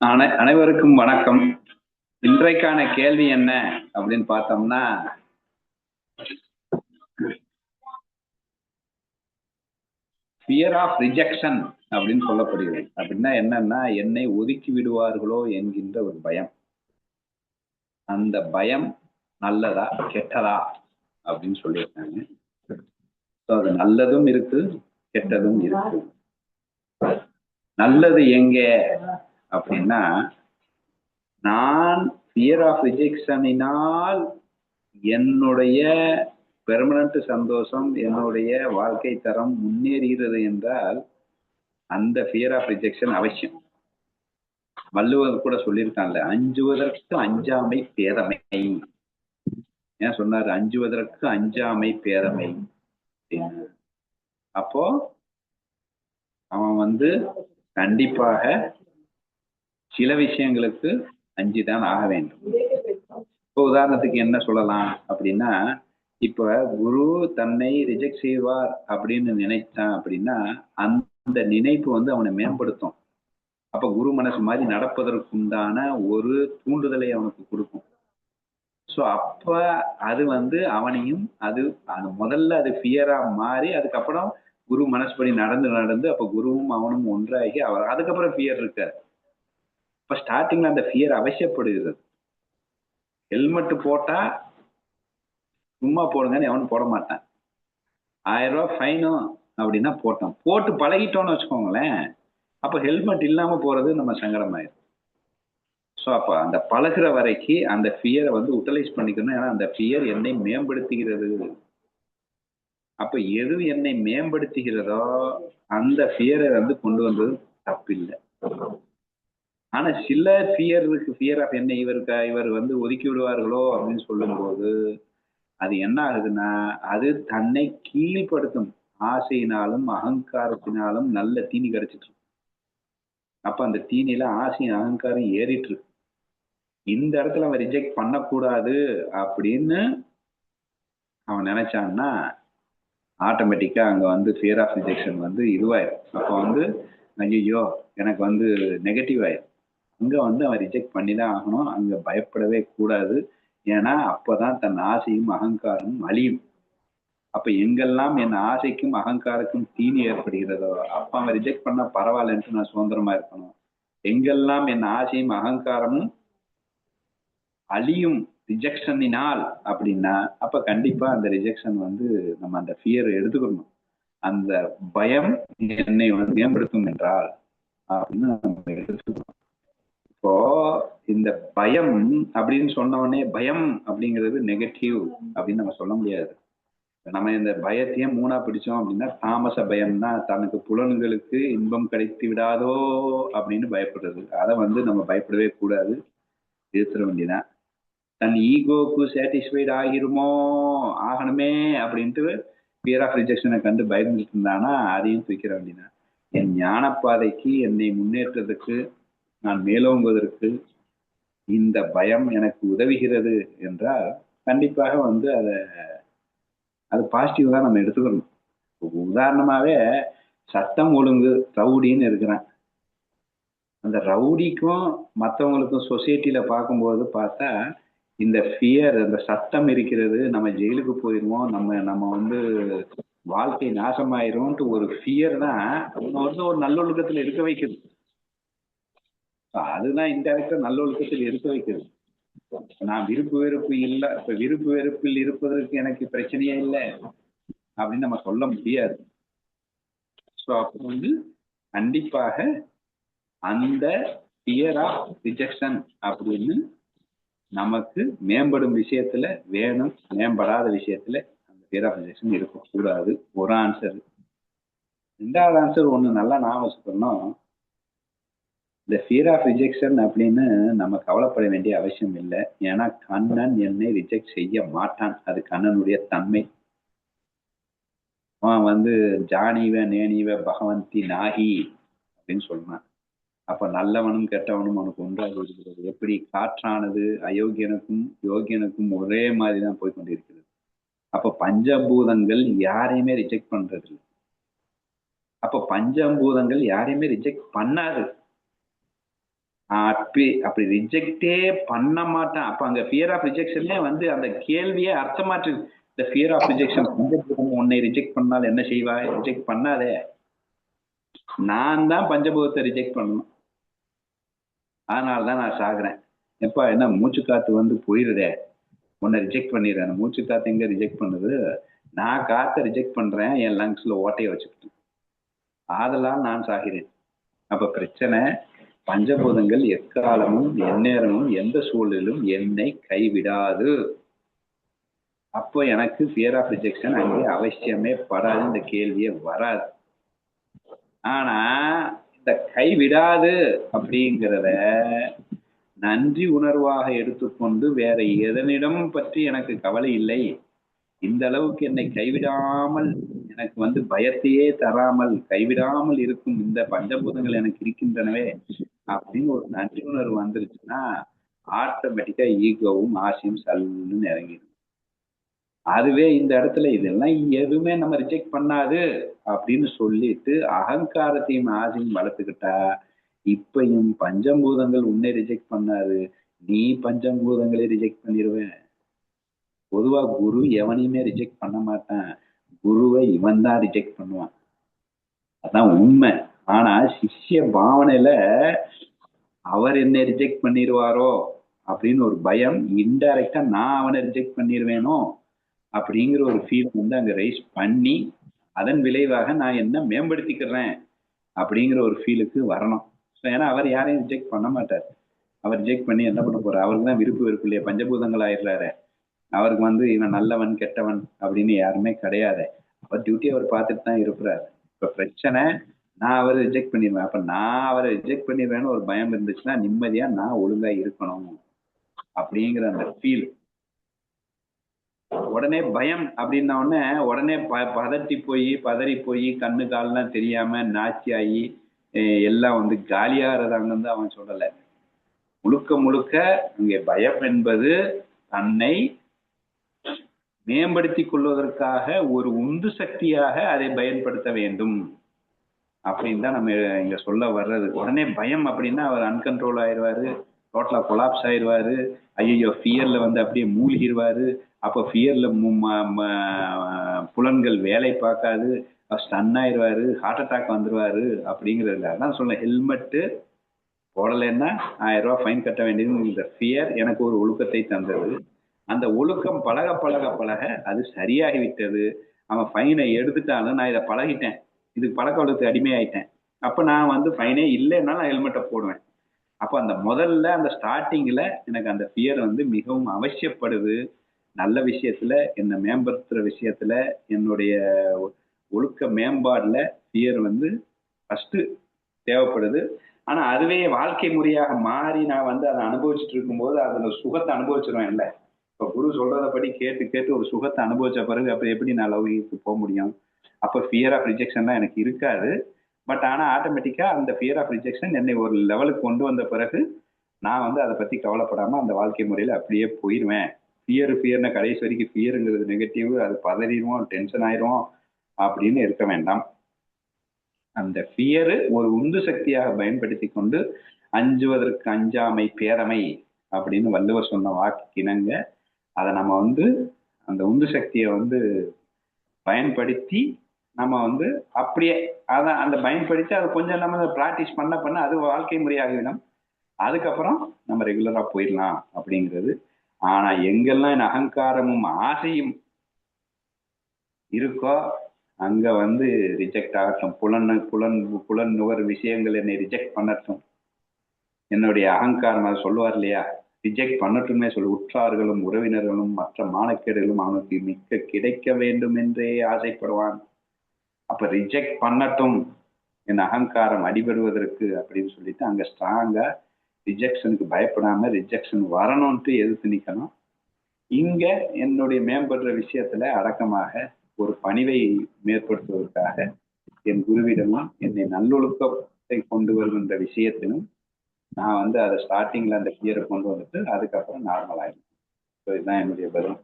அனைவருக்கும் வணக்கம். இன்றைக்கான கேள்வி என்ன அப்படின்னு பார்த்தோம்னா, ஃபியர் ஆஃப் ரிஜெக்ஷன் அப்படின்னு சொல்லப்படுகிறது. அப்படின்னா என்னன்னா, என்னை ஒதுக்கி விடுவார்களோ என்கின்ற ஒரு பயம். அந்த பயம் நல்லதா கெட்டதா அப்படின்னு சொல்லியிருக்காங்க. அது நல்லதும் இருக்கு, கெட்டதும் இருக்கு. நல்லது எங்க அப்படின்னா, நான் ஃபியர் ஆஃப் ரிஜெக்ஷனினால் என்னுடைய பெர்மனன்ட் சந்தோஷம், என்னுடைய வாழ்க்கை தரம் முன்னேறுகிறது என்றால் அந்த ஃபியர் ஆஃப் ரிஜெக்ஷன் அவசியம். வள்ளுவர் கூட சொல்லியிருக்காங்கல்ல, அஞ்சுவதற்கு அஞ்சாமை பேதமை. ஏன் சொன்னாரு அஞ்சுவதற்கு அஞ்சாமை பேதமை? அப்போ அவன் கண்டிப்பாக சில விஷயங்களுக்கு அஞ்சுதான் ஆக வேண்டும். இப்போ உதாரணத்துக்கு என்ன சொல்லலாம் அப்படின்னா, இப்ப குரு தன்னை ரிஜெக்ட் செய்வார் அப்படின்னு நினைத்தான் அப்படின்னா அந்த நினைப்பு அவனை மேம்படுத்தும். அப்ப குரு மனசு மாதிரி நடப்பதற்குண்டான ஒரு தூண்டுதலை அவனுக்கு கொடுக்கும். ஸோ அப்ப அது அவனையும் அது முதல்ல அது ஃபியரா மாறி அதுக்கப்புறம் குரு மனசுபடி நடந்து நடந்து அப்ப குருவும் அவனும் ஒன்றாகி அவர் அதுக்கப்புறம் ஃபியர் இருக்காரு. இப்ப ஸ்டார்டிங்ல அந்த ஃபியர் அவசியப்படுகிறது. ஹெல்மெட் போட்டா சும்மா போடுங்கன்னு எவனும் போட மாட்டான். 1000 ரூபாய் ஃபைனும் அப்படின்னா போட்டோம். போட்டு பழகிட்டோம்னு வச்சுக்கோங்களேன், அப்ப ஹெல்மெட் இல்லாம போறது நம்ம சங்கடமாயிரும். ஸோ அப்ப அந்த பழகுற வரைக்கும் அந்த ஃபியரை யூட்டிலைஸ் பண்ணிக்கணும். ஏன்னா அந்த ஃபியர் என்னை மேம்படுத்துகிறது. அப்ப எது என்னை மேம்படுத்துகிறதோ அந்த ஃபியரை கொண்டு வந்தது தப்பில்லை. ஆனா சில ஃபியர் இருக்கு. ஃபியர் ஆஃப் என்னை இவர் ஒதுக்கி விடுவார்களோ அப்படின்னு சொல்லும்போது அது என்ன ஆகுதுன்னா, அது தன்னை கீழ்படுத்தும். ஆசையினாலும் அகங்காரத்தினாலும் நல்ல தீனி கிடைச்சிட்டு. அப்ப அந்த தீனியில ஆசையும் அகங்காரம் ஏறிட்டு இருக்கு. இந்த இடத்துல அவன் ரிஜெக்ட் பண்ணக்கூடாது அப்படின்னு அவன் நினைச்சான்னா ஆட்டோமேட்டிக்கா அங்க ஃபியர் ஆஃப் ரிஜெக்ஷன் இதுவாயிரும். அப்ப ஐயோ எனக்கு நெகட்டிவ் ஆயிரும். அங்க அவன் ரிஜெக்ட் பண்ணிதான் ஆகணும். அங்க பயப்படவே கூடாது. ஏன்னா அப்பதான் தன் ஆசையும் அகங்காரமும் அழியும். அப்ப எங்கெல்லாம் என் ஆசைக்கும் அகங்காரக்கும் தீனி ஏற்படுகிறதோ அப்ப அவன் ரிஜெக்ட் பண்ணா பரவாயில்லன்ட்டு நான் சுதந்திரமா இருக்கணும். எங்கெல்லாம் என் ஆசையும் அகங்காரமும் அழியும் ரிஜெக்ஷனினால் அப்படின்னா அப்ப கண்டிப்பா அந்த ரிஜெக்ஷன் நம்ம அந்த ஃபியர் எடுத்துக்கணும். அந்த பயம் என்னை மேம்படுத்தும் என்றால் அப்படின்னு நம்ம எடுத்துக்கணும். இப்போ இந்த பயம் அப்படின்னு சொன்ன உடனே பயம் அப்படிங்கிறது நெகட்டிவ் அப்படின்னு நம்ம சொல்ல முடியாது. நம்ம இந்த பயத்தையே மூணா பிடிச்சோம் அப்படின்னா, தாமச பயம்னா தனக்கு புலன்களுக்கு இன்பம் கிடைத்து விடாதோ அப்படின்னு பயப்படுறது. அதை நம்ம பயப்படவே கூடாது, எதிர்த்துற வேண்டியதான். தன் ஈகோக்கு சாட்டிஸ்ஃபைட் ஆகிருமோ ஆகணுமே அப்படின்ட்டு ஃபியர் ஆஃப் ரிஜெக்ஷனை கண்டு பயந்துட்டு இருந்தானா அதையும் தூக்கிற வேண்டியதான். என் ஞானப்பாதைக்கு என்னை முன்னேற்றத்துக்கு நான் மேலோங்குவதற்கு இந்த பயம் எனக்கு உதவுகிறது என்றால் கண்டிப்பாக அதை அது பாசிட்டிவ் தான் நம்ம எடுத்துக்கணும். உதாரணமாவே சட்டம் ஒழுங்கு ரவுடின்னு இருக்கிறான். அந்த ரவுடிக்கும் மற்றவங்களுக்கும் சொசைட்டில பார்க்கும்போது பார்த்தா இந்த ஃபியர், அந்த சட்டம் இருக்கிறது, நம்ம ஜெயிலுக்கு போயிடுவோம், நம்ம வாழ்க்கை நாசமாயிரும்ட்டு ஒரு ஃபியர் தான் ஒரு நல்லொழுக்கத்தில் இருக்க வைக்குது. அதுதான் இன்டைரக்டா நல்லொழுக்கத்தில் இருக்க வைக்கிறது. நான் விருப்பு வெறுப்பு இல்லை, இப்ப விருப்பு வெறுப்பில் இருப்பதற்கு எனக்கு பிரச்சனையே இல்லை அப்படின்னு நம்ம சொல்ல முடியாது. ஸோ அப்போ கண்டிப்பாக அந்த ஃபியர் ஆஃப் ரிஜெக்ஷன் அப்படின்னு நமக்கு மேம்படும் விஷயத்துல வேணும், மேம்படாத விஷயத்துல அந்த ஃபியர் ஆஃப் ரிஜெக்ஷன் இருக்கக்கூடாது. ஒரு ஆன்சர். ரெண்டாவது ஆன்சர் ஒண்ணு நல்லா ஞாபகம் வச்சுக்கணும். இந்த ஃபியர் ஆஃப் ரிஜெக்ஷன் அப்படின்னு நம்ம கவலைப்பட வேண்டிய அவசியம் இல்லை. ஏன்னா கண்ணன் என்னை ரிஜெக்ட் செய்ய மாட்டான். அது கண்ணனுடைய தன்மை. அவன் ஜானீவ நேனீவ பகவந்தி நாகி அப்படின்னு சொல்றான். அப்ப நல்லவனும் கெட்டவனும் அவனுக்கு ஒன்றாக இருக்கிறது. எப்படி காற்றானது அயோக்கியனுக்கும் யோகியனுக்கும் ஒரே மாதிரிதான் போய் கொண்டிருக்கிறது. அப்ப பஞ்சபூதங்கள் யாரையுமே ரிஜெக்ட் பண்றது இல்லை. அப்ப பஞ்சபூதங்கள் யாரையுமே ரிஜெக்ட் பண்ணாது. அப்படி ரிஜெக்டே பண்ண மாட்டேன். அப்ப அங்க ஃபியர் ஆஃப் ரிஜெக்ஷனே வந்து அந்த கேள்வியே அர்த்தமாற்று. இந்த ஃபியர் ஆஃப் ரிஜெக்ஷன், உன்னை ரிஜெக்ட் பண்ணால் என்ன செய்வாய்? ரிஜெக்ட் பண்ணாதே, நான் தான் பஞ்சபூதத்தை ரிஜெக்ட் பண்ணணும். அதனாலதான் நான் சாகுறேன். எப்பா என்ன மூச்சு காத்து வந்து போயிருதே, உன்னை ரிஜெக்ட் பண்ணிடுறேன். மூச்சு காத்து எங்க ரிஜெக்ட் பண்ணுது? நான் காத்தை ரிஜெக்ட் பண்றேன் என் லங்ஸ்ல ஓட்டையை வச்சுக்கிட்டு. ஆதலால் நான் சாகிறேன். அப்ப பிரச்சனை, பஞ்சபூதங்கள் எக்காலமும் எந்நேரமும் எந்த சூழலிலும் என்னை கைவிடாது. அப்போ எனக்கு ஃபியர் ஆஃப் ரிஜெக்ஷன் அங்கே அவசியமே படாது, இந்த கேள்வியே வராது. ஆனா இந்த கைவிடாது அப்படிங்கிறத நன்றி உணர்வாக எடுத்துக்கொண்டு வேற எதனிடம் பற்றி எனக்கு கவலை இல்லை, இந்த அளவுக்கு என்னை கைவிடாமல் எனக்கு வந்து பயத்தையே தராமல் கைவிடாமல் இருக்கும் இந்த பஞ்சபூதங்கள் எனக்கு இருக்கின்றனவே அப்படின்னு ஒரு நன்றி உணர்வு வந்துருச்சுன்னா ஆட்டோமேட்டிக்கா ஈகோவும் ஆசையும் சல்லுன்னு இறங்கிடும். அதுவே இந்த இடத்துல இதெல்லாம் எதுவுமே நம்ம ரிஜெக்ட் பண்ணாது அப்படின்னு சொல்லிட்டு அகங்காரத்தையும் ஆசையும் வளர்த்துக்கிட்டா இப்பயும் பஞ்சபூதங்கள் உன்னை ரிஜெக்ட் பண்ணாது, நீ பஞ்சபூதங்களை ரிஜெக்ட் பண்ணிடுவேன். பொதுவா குரு எவனையுமே ரிஜெக்ட் பண்ண மாட்டான், குருவை இவன் தான் ரிஜெக்ட் பண்ணுவான். அதான் உண்மை. ஆனா சிஷ்ய பாவனையில அவர் என்னை ரிஜெக்ட் பண்ணிடுவாரோ அப்படின்னு ஒரு பயம், இன்டைரக்டா நான் அவனை ரிஜெக்ட் பண்ணிடுவேனோ அப்படிங்கிற ஒரு ஃபீல் வந்து அங்க ரைஸ் பண்ணி அதன் விளைவாக நான் என்ன மேம்படுத்திக்கிறேன் அப்படிங்கிற ஒரு ஃபீலுக்கு வரணும். ஏன்னா அவர் யாரையும் ரிஜெக்ட் பண்ண மாட்டார். அவர் ரிஜெக்ட் பண்ணி என்ன பண்ண போறார்? அவருக்கு தான் விருப்பு வெறுப்பு இல்லையா, பஞ்சபூதங்கள் ஆயிடுறாரு. அவருக்கு வந்து இவன் நல்லவன் கெட்டவன் அப்படின்னு யாருமே கிடையாது. அவர் டியூட்டி அவர் பார்த்துட்டு தான் இருக்கிறார். இப்ப பிரச்சனை, நான் அவரை ரிஜெக்ட் பண்ணிடுவேன். அப்ப நான் அவரை ரிஜெக்ட் பண்ணிடுவேன்னு ஒரு பயம் இருந்துச்சுன்னா நிம்மதியா நான் ஒழுங்கா இருக்கணும் அப்படிங்கிற அந்த ஃபீல். உடனே பயம் அப்படின்ன உடனே உடனே பதறி போய் கண்ணு கால்லாம் தெரியாம நாச்சி ஆகி எல்லாம் வந்து காலியாகிறதாங்கன்னு அவன் சொல்லல. முழுக்க முழுக்க இங்கே பயம் என்பது தன்னை மேம்படுத்திக் கொள்வதற்காக ஒரு உந்து சக்தியாக அதை பயன்படுத்த வேண்டும் அப்படின்னு தான் நம்ம இங்க சொல்ல வர்றது. உடனே பயம் அப்படின்னா அவர் அன்கண்ட்ரோல் ஆயிடுவாரு, டோட்டலா கொலாப்ஸ் ஆயிடுவாரு, ஐயோ ஃபியர்ல வந்து அப்படியே மூழ்கிடுவாரு. அப்போ ஃபியர்ல புலன்கள் வேலை பார்க்காது, ஸ்டன் ஆயிடுவாரு, ஹார்ட் அட்டாக் வந்துருவாரு அப்படிங்கிறதுல தான் சொல்ல. ஹெல்மெட்டு போடலைன்னா 1000 ரூபாய் ஃபைன் கட்ட வேண்டியது. இந்த ஃபியர் எனக்கு ஒரு ஒழுக்கத்தை தந்தது. அந்த ஒழுக்கம் பழக பழக பழக அது சரியாகிவிட்டது. அவன் ஃபைனை எடுத்துட்டாலும் நான் இதை பழகிட்டேன், இதுக்கு பழக்க வழக்கத்துக்கு அடிமையாயிட்டேன். அப்போ நான் வந்து ஃபைனே இல்லைன்னா நான் ஹெல்மெட்டை போடுவேன். அப்போ அந்த முதல்ல அந்த ஸ்டார்டிங்கில் எனக்கு அந்த ஃபியர் வந்து மிகவும் அவசியப்படுது. நல்ல விஷயத்துல என்னை மேம்படுத்துகிற விஷயத்துல என்னுடைய ஒழுக்க மேம்பாடில் ஃபியர் வந்து ஃபஸ்ட்டு தேவைப்படுது. ஆனா அதுவே வாழ்க்கை முறையாக மாறி நான் வந்து அதை அனுபவிச்சுட்டு இருக்கும்போது அதுல சுகத்தை அனுபவிச்சிருவேன். இல்லை, இப்ப குரு சொல்றதை கேட்டு கேட்டு ஒரு சுகத்தை அனுபவிச்ச பிறகு அப்ப எப்படி நான் லௌகிக்கு போக முடியும்? அப்ப ஃபியர் ஆஃப் ரிஜெக்ஷன் தான் எனக்கு இருக்காது. பட் ஆனா ஆட்டோமேட்டிக்கா அந்த ஃபியர் ஆஃப் ரிஜெக்ஷன் என்னை ஒரு லெவலுக்கு கொண்டு வந்த பிறகு நான் வந்து அதை பத்தி கவலைப்படாம அந்த வாழ்க்கை முறையில அப்படியே போயிடுவேன். ஃபியர்னா கடைசி வரைக்கும் ஃபியருங்கிறது நெகட்டிவ், அது பதறிடுவோம், டென்ஷன் ஆயிரும் அப்படின்னு இருக்க வேண்டாம். அந்த ஃபியரு ஒரு உந்து சக்தியாக பயன்படுத்தி கொண்டு அஞ்சுவதற்கு அஞ்சாமை பேரமை அப்படின்னு வள்ளுவர் சொன்ன வாக்கு இணங்க அதை நம்ம வந்து அந்த உந்து சக்தியை வந்து பயன்படுத்தி நம்ம வந்து அப்படியே அதை அந்த பயன்படுத்தி அதை கொஞ்சம் நம்ம ப்ராக்டிஸ் பண்ண அது வாழ்க்கை முறையாகிவிடும். அதுக்கப்புறம் நம்ம ரெகுலரா போயிடலாம் அப்படிங்கிறது. ஆனா எங்கெல்லாம் என் அகங்காரமும் ஆசையும் இருக்கோ அங்க வந்து ரிஜெக்ட் ஆகட்டும். புலன் நுகர் விஷயங்கள் என்னை ரிஜெக்ட் பண்ணட்டும். என்னுடைய அகங்காரம் அதை சொல்லுவார் இல்லையா, ரிஜெக்ட் பண்ணட்டுமே சொல்லு. உற்றார்களும் உறவினர்களும் மற்ற மானக்கேடுகளும் அவனுக்கு மிக்க கிடைக்க வேண்டும் என்றே ஆசைப்படுவான். அப்ப ரிஜெக்ட் பண்ணட்டும் என் அகங்காரம் அடிபடுவதற்கு அப்படின்னு சொல்லிட்டு அங்க ஸ்ட்ராங்கா ரிஜெக்ஷனுக்கு பயப்படாம ரிஜெக்ஷன் வரணும்ட்டு எதிர்த்து நிக்கணும். இங்க என்னுடைய மேம்படுற விஷயத்துல அடக்கமாக ஒரு பணிவை மேற்படுத்துவதற்காக என் குருவிடமும் என்னை நல்லொழுக்கத்தை கொண்டு வருகின்ற விஷயத்திலும் நான் வந்து அதை ஸ்டார்டிங்ல அந்த கிளியரை கொண்டு வந்துட்டு அதுக்கப்புறம் நார்மல் ஆயிடும். இதுதான் என்னுடைய பதில்.